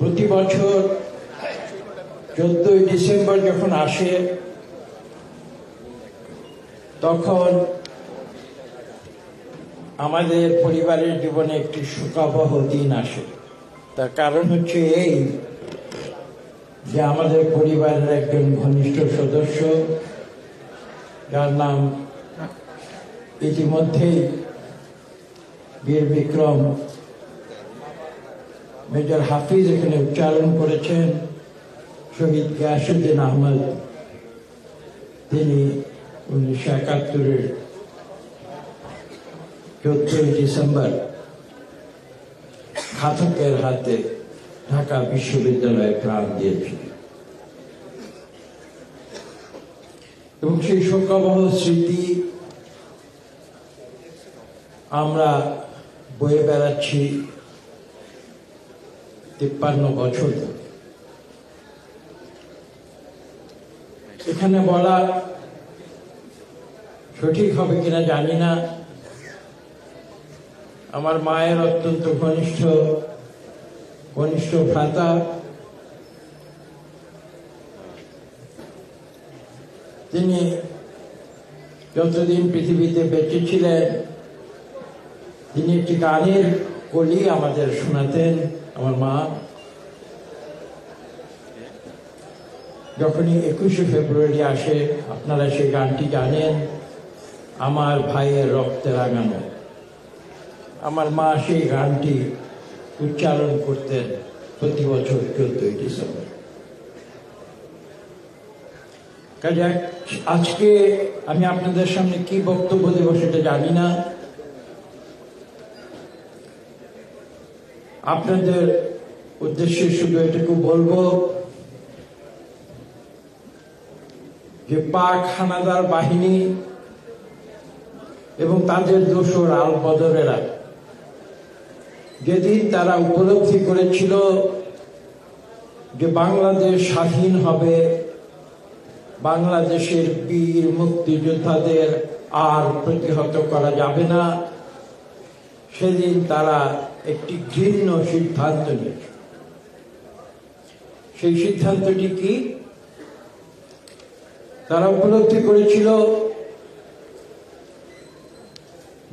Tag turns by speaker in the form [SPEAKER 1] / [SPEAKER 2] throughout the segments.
[SPEAKER 1] প্রতি বছর 14ই ডিসেম্বর যখন আসে তখন আমাদের পরিবারের জীবনে একটি শোকাবহ দিন আসে। তার কারণ হচ্ছে এই যে আমাদের পরিবারের একজন ঘনিষ্ঠ সদস্য, যার নাম ইতিমধ্যেই বীর বিক্রম মেজর হাফিজ এখানে উচ্চারণ করেছেন, শহীদ গিয়াসউদ্দিন আহমদ, তিনি 1971-এর 14ই ডিসেম্বর ঘাতকের হাতে ঢাকা বিশ্ববিদ্যালয়ে প্রাণ দিয়েছিলেন। এবং সেই শোকাবহ স্মৃতি আমরা বয়ে বেড়াচ্ছি 53 বছর ধরে। এখানে বলা সঠিক হবে কিনা জানি না, আমার মায়ের অত্যন্ত ঘনিষ্ঠ ভ্রাতা, তিনি যতদিন পৃথিবীতে বেঁচে ছিলেন তিনি একটি গানের কলি আমাদের শোনাতেন। আমার মা যখনই 21শে ফেব্রুয়ারি আসে, আপনারা সেই গানটি জানেন, আমার ভাইয়ের রক্তে রাঙানো। আমার মা সেই গানটি উচ্চারণ করতেন প্রতি বছর 14ই ডিসেম্বর। কাজে আজকে আমি আপনাদের সামনে কি বক্তব্য দেব সেটা জানি না। আপনাদের উদ্দেশ্যে শুধু এটুকু বলবো যে পাক হানাদার বাহিনী এবং তাদের দোসর আল বদরেরা যেদিন তারা উপলব্ধি করেছিল যে বাংলাদেশ স্বাধীন হবে, বাংলাদেশের বীর মুক্তিযোদ্ধাদের আর প্রতিহত করা যাবে না, সেদিন তারা একটি ঘৃণ্য সিদ্ধান্ত নিয়েছে। সেই সিদ্ধান্তটি কি? তারা উপলব্ধি করেছিল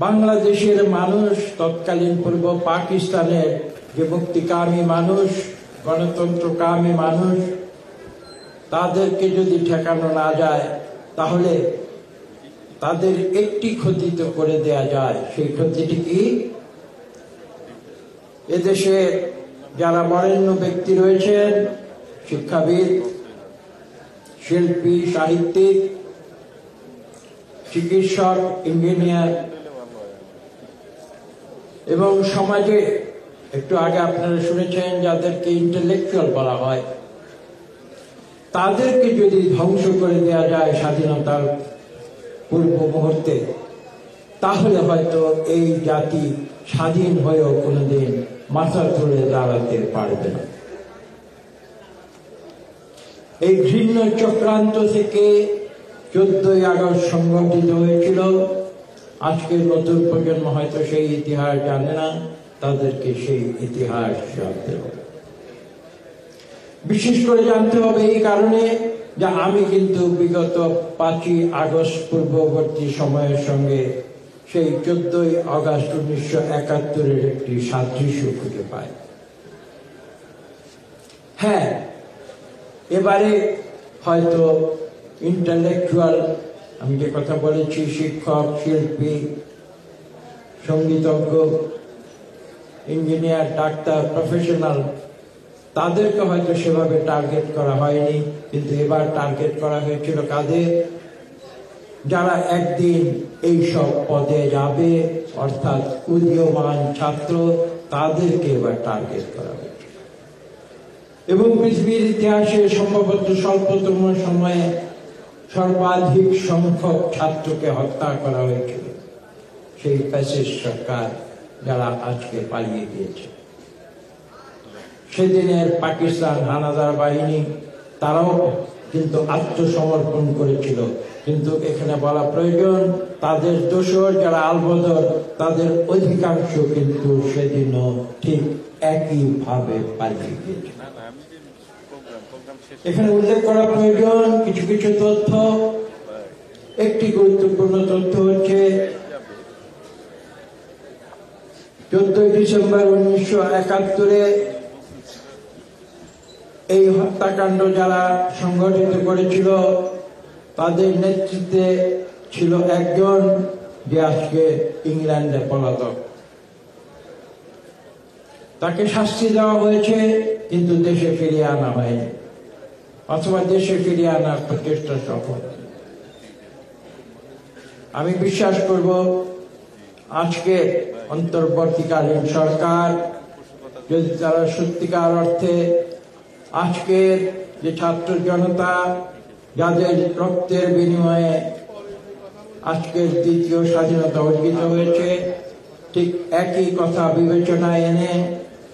[SPEAKER 1] বাংলাদেশের মানুষ, তৎকালীন পূর্ব পাকিস্তানের যে মুক্তিকামী মানুষ, গণতন্ত্রকামী মানুষ, তাদেরকে যদি ঠেকানো না যায় তাহলে তাদের একটি ক্ষতি তো করে দেয়া যায়। সেই ক্ষতিটি কি? এদেশে যারা বরেণ্য ব্যক্তি রয়েছেন, শিক্ষাবিদ, শিল্পী, সাহিত্যিক, চিকিৎসক, ইঞ্জিনিয়ার এবং সমাজে একটু আগে আপনারা শুনেছেন যাদেরকে ইন্টেলেকচুয়াল বলা হয়, তাদেরকে যদি ধ্বংস করে দেওয়া যায় স্বাধীনতার পূর্ব মুহূর্তে, তাহলে হয়তো এই জাতি স্বাধীন হয়েও কোনোদিন মাথা তুলে দাঁড়াতে পারবে না। এই ঘৃণ্য চক্রান্ত থেকে 14ই আগস্ট সংগঠিত হয়েছিল। আজকের নতুন প্রজন্ম হয়তো সেই ইতিহাস জানে না, তাদেরকে সেই ইতিহাস জানতে হবে। বিশেষ করে জানতে হবে এই কারণে যে আমি কিন্তু বিগত 5ই আগস্ট পূর্ববর্তী সময়ের সঙ্গে সেই 14ই আগস্ট 1971-এর একটি সাদৃশ্য খুঁজে পাই। হ্যাঁ, এবারে হয়তো ইন্টেলেকচুয়াল, আমি যে কথা বলেছি, শিক্ষক, শিল্পী, সঙ্গীতজ্ঞ, ইঞ্জিনিয়ার, ডাক্তার, প্রফেশনাল, তাদেরকে হয়তো সেভাবে টার্গেট করা হয়নি, কিন্তু এবার টার্গেট করা হয়েছিল কাদের? যারা একদিন এইসব পদে যাবে, অর্থাৎ উদীয়মান ছাত্র, তাদেরকে এবার টার্গেট করা হয়েছে। এবং পৃথিবীর ইতিহাসে সম্ভবত স্বল্পতম সময়ে সর্বাধিক সংখ্যক ছাত্রকে হত্যা করা হয়েছিল সেই ফ্যাসিস্ট সরকার যারা আজকে পালিয়ে গিয়েছে। সেদিনের পাকিস্তান হানাদার বাহিনী তারাও কিন্তু আত্মসমর্পণ করেছিল, কিন্তু এখানে বলা প্রয়োজন তাদের দোসর যারা আলবদর, তাদের অধিকাংশ কিন্তু সেদিনও ঠিক একই একইভাবে পালিয়ে গিয়েছে। এখানে উল্লেখ করা প্রয়োজন কিছু কিছু তথ্য। একটি গুরুত্বপূর্ণ তথ্য হচ্ছে 14 ডিসেম্বর 1971 এই হত্যাকাণ্ড যারা সংগঠিত করেছিল তাদের নেতৃত্বে ছিল একজন, যে আজকে ইংল্যান্ডে পলাতক। তাকে শাস্তি দেওয়া হয়েছে, কিন্তু দেশে ফিরিয়ে আনা হয়নি, অথবা দেশে ফিরিয়ে আনার প্রচেষ্টা সফল। আমি বিশ্বাস করব আজকে অন্তর্বর্তীকালীন সরকার যদি তারা সত্যিকার অর্থে আজকের যে ছাত্র জনতা যাদের রক্তের বিনিময়ে আজকের দ্বিতীয় স্বাধীনতা অর্জিত হয়েছে, ঠিক একই কথা বিবেচনায় এনে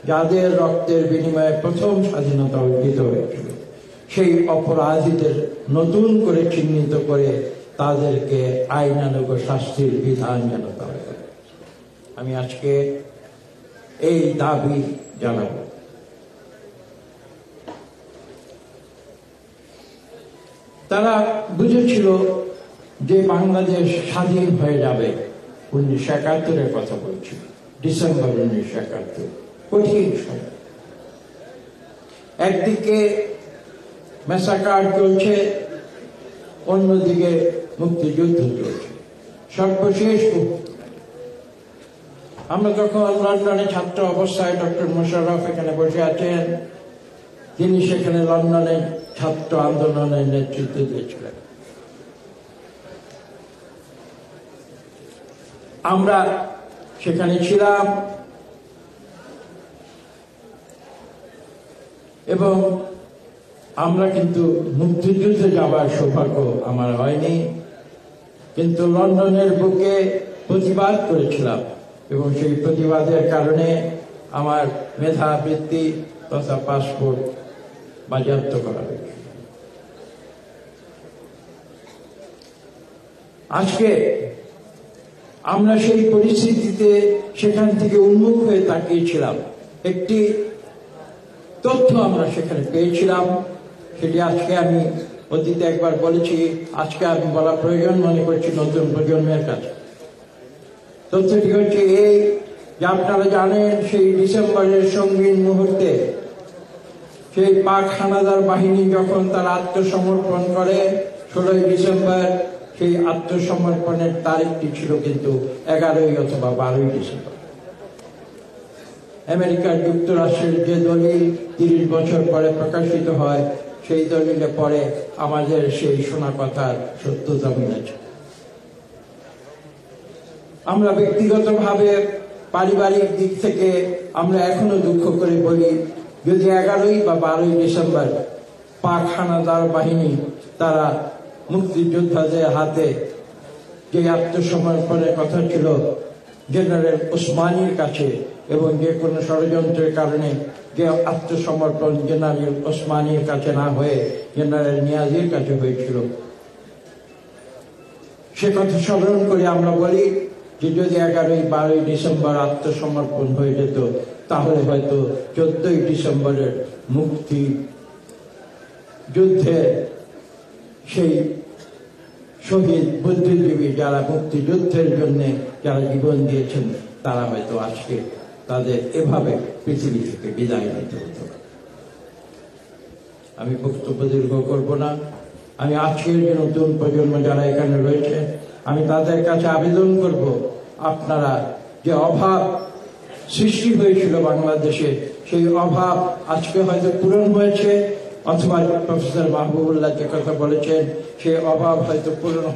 [SPEAKER 1] যাদের রক্তের বিনিময়ে প্রথম স্বাধীনতা অর্জিত হয়েছিল সেই অপরাধীদের নতুন করে চিহ্নিত করে তাদেরকে আইনানুগ শাস্তির বিধান জানাতে হবে। আমি আজকে এই দাবি জানাব। তারা বুঝেছিল যে বাংলাদেশ স্বাধীন হয়ে যাবে। 1971 কথা বলছি, ডিসেম্বর 1971, কঠিন সময়। একদিকে ম্যাসাকার চলছে, অন্যদিকে মুক্তিযুদ্ধ চলছে, সর্বশেষ। আমরা যখন লন্ডনে ছাত্র অবস্থায়, ডক্টর মোশাররফ এখানে বসে আছেন, তিনি সেখানে লন্ডনে ছাত্র আন্দোলনের নেতৃত্ব দিয়েছিলেন। আমরা সেখানে ছিলাম এবং আমরা কিন্তু মুক্তিযুদ্ধে যাবার সৌভাগ্য আমার হয়নি, কিন্তু লন্ডনের বুকে প্রতিবাদ করেছিলাম এবং সেই প্রতিবাদের কারণে আমার মেধাবৃত্তি তথা পাসপোর্ট বাজেয়াপ্ত করা হয়েছে। আজকে আমরা সেই পরিস্থিতিতে সেখান থেকে উন্মুখ হয়ে তাকিয়েছিলাম। একটি তথ্য আমরা সেখানে পেয়েছিলাম, সেটি আজকে আমি অতীতে একবার বলেছি, আজকে আমি বলা প্রয়োজন মনে করছি নতুন প্রজন্মের কাছে। তথ্যটি হচ্ছে এই যে আপনারা জানেন সেই ডিসেম্বরের সঙ্গীন মুহূর্তে সেই পাক হানাদার বাহিনী যখন তার আত্মসমর্পণ করে 16 ডিসেম্বর, সেই আত্মসমর্পণের তারিখটি ছিল কিন্তু 11 অথবা 12 ডিসেম্বর। আমেরিকার যুক্তরাষ্ট্রের যে দলিল 30 বছর পরে প্রকাশিত হয়, সেই দলিলে পরে আমাদের সেই শোনা কথার সত্যতা মিলেছে। আমরা ব্যক্তিগতভাবে পারিবারিক দিক থেকে আমরা এখনো দুঃখ করে বলি, যদি 11 বা 12 ডিসেম্বর পাক হানাদার বাহিনী তারা মুক্তিযোদ্ধাদের হাতে যে আত্মসমর্পণের কথা ছিল জেনারেল ওসমানীর কাছে, এবং যে কোনো ষড়যন্ত্রের কারণে যে আত্মসমর্পণ জেনারেল ওসমানীর কাছে না হয়ে জেনারেল নিয়াজির কাছে হয়েছিল, সে কথা স্মরণ করে আমরা বলি যে যদি 11-12 ডিসেম্বর আত্মসমর্পণ হয়ে যেত, তাহলে হয়তো 14 ডিসেম্বরের মুক্তি যুদ্ধে সেই শহীদ বুদ্ধিজীবী যারা মুক্তিযুদ্ধের জন্য যারা জীবন দিয়েছেন, তারা হয়তো আজকে তাদের এভাবে পৃথিবী থেকে বিদায় নিতে হতো। আমি বক্তব্য দীর্ঘ করব না। আমি আজকের যে নতুন প্রজন্ম যারা এখানে রয়েছে, আমি তাদের কাছে আবেদন করব, আপনারা যে অভাব সৃষ্টি হয়েছিল বাংলাদেশে, সেই অভাব আজকে হয়তো পূরণ হয়েছে, অথবা প্রফেসর মাহবুবুল্লাহ যে কথা বলেছেন সেই অভাব হয়তো পূরণ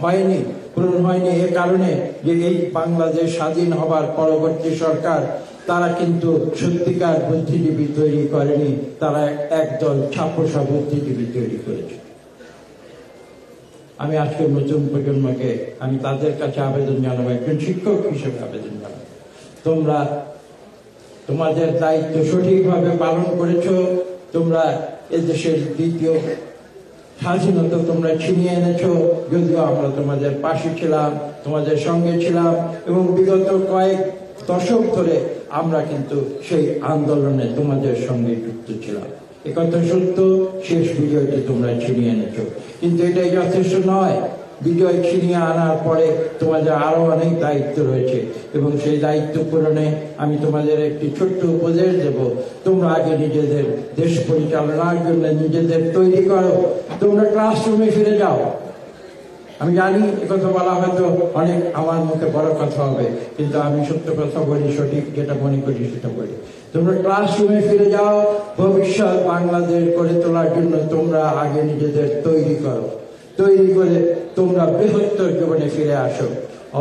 [SPEAKER 1] হয়নি এ কারণে যে এই বাংলাদেশ স্বাধীন হবার পরবর্তী সরকার তারা কিন্তু সত্যিকার বুদ্ধিজীবী তৈরি করেনি, তারা একদল ছাপোষা বুদ্ধিজীবী তৈরি করেছে। আমি আজকে নতুন প্রজন্মকে আমি তাদের কাছে আবেদন জানাবো, একজন শিক্ষক হিসেবে আবেদন জানাবো, তোমরা তোমাদের দায়িত্ব সঠিকভাবে পালন করেছো। তোমরা এদেশের দ্বিতীয় স্বাধীনতা তোমরা ছিনিয়ে এনেছো, যদিও আমরা তোমাদের পাশে ছিলাম, তোমাদের সঙ্গে ছিলাম, এবং বিগত কয়েক দশক ধরে আমরা কিন্তু সেই আন্দোলনে তোমাদের সঙ্গে যুক্ত ছিলাম। একথা সত্য, শেষ বিজয়টি তোমরা ছিনিয়ে এনেছো, কিন্তু এটাই যথেষ্ট নয়। বিজয় ছিনিয়ে আনার পরে তোমাদের আরো অনেক দায়িত্ব রয়েছে, এবং সেই দায়িত্ব পূরণে আমি তোমাদের একটি ছোট্ট উপদেশ দেব। তোমরা আগে নিজেদের দেশ পরিচালনার জন্য নিজেদের তৈরি করো। তোমরা ক্লাসরুমে ফিরে যাও। আমি জানি একথা বলা হয়তো অনেক আমার মুখে বড় কথা হবে, কিন্তু আমি সত্য কথা বলি, সঠিক যেটা মনে করি সেটা বলি। তোমরা ক্লাসরুমে ফিরে যাও। ভবিষ্যৎ বাংলাদেশ গড়ে তোলার জন্য তোমরা আগে নিজেদের তৈরি করো। তৈরি করে তোমরা বৃহত্তর জীবনে ফিরে আসো।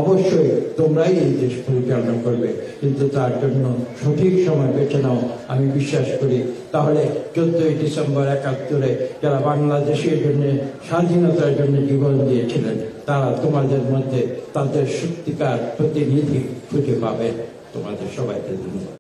[SPEAKER 1] অবশ্যই তোমরাই এই দেশ পরিচালনা করবে, কিন্তু তার জন্য সঠিক সময় বেছে নাও। আমি বিশ্বাস করি তাহলে 14ই ডিসেম্বর 71-এ যারা বাংলাদেশের জন্য, স্বাধীনতার জন্য জীবন দিয়েছিলেন, তারা তোমাদের মধ্যে তাদের সত্যিকার প্রতিনিধি খুঁজে পাবে। তোমাদের সবাইকে ধন্যবাদ।